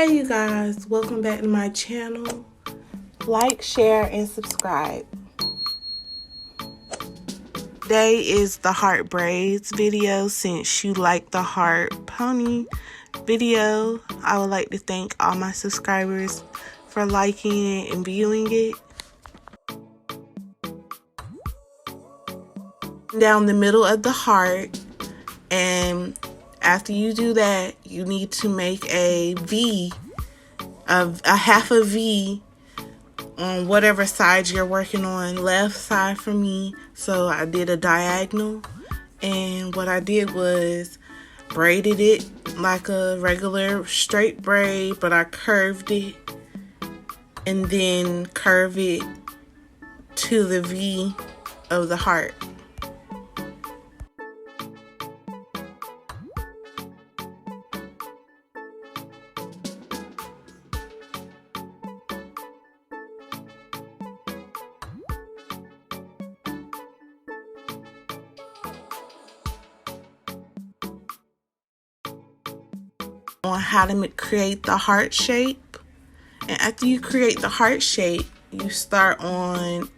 Hey you guys, welcome back to my channel. Like, share, and subscribe. Today is the heart braids video. Since you like the heart pony video, I would like to thank all my subscribers for liking it and viewing it. Down the middle of the heart, and after you do that, you need to make a V, a half a V on whatever side you're working on. Left side for me, so I did a diagonal, and what I did was braided it like a regular straight braid, but I curved it and then curve it to the V of the heart. On how to create the heart shape, and after you create the heart shape, you start on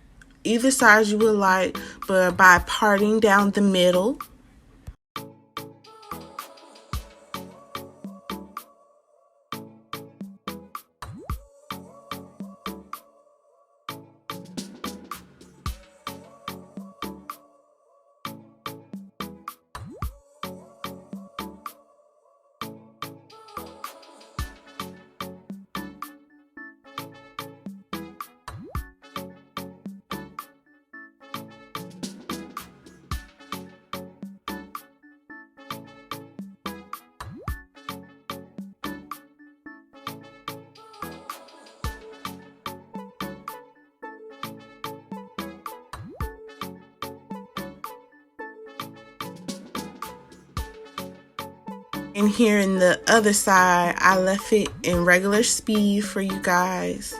either side you would like, but by parting down the middle. And here in the other side, I left it in regular speed for you guys.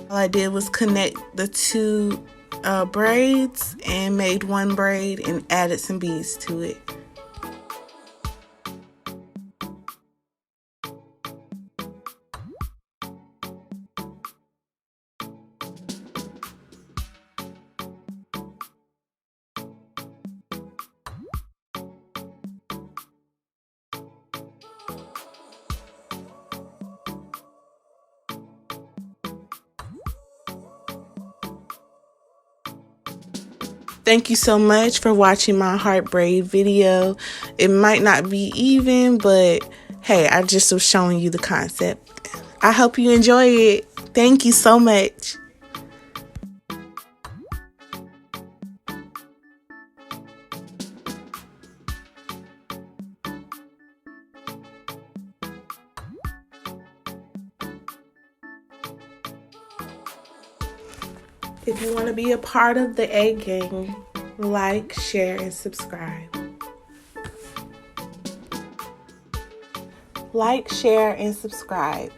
All I did was connect the two braids and made one braid and added some beads to it. Thank you so much for watching my heart braid video. It might not be even, but hey, I just was showing you the concept. I hope you enjoy it. Thank you so much. If you want to be a part of the A gang, like, share, and subscribe. Like, share, and subscribe.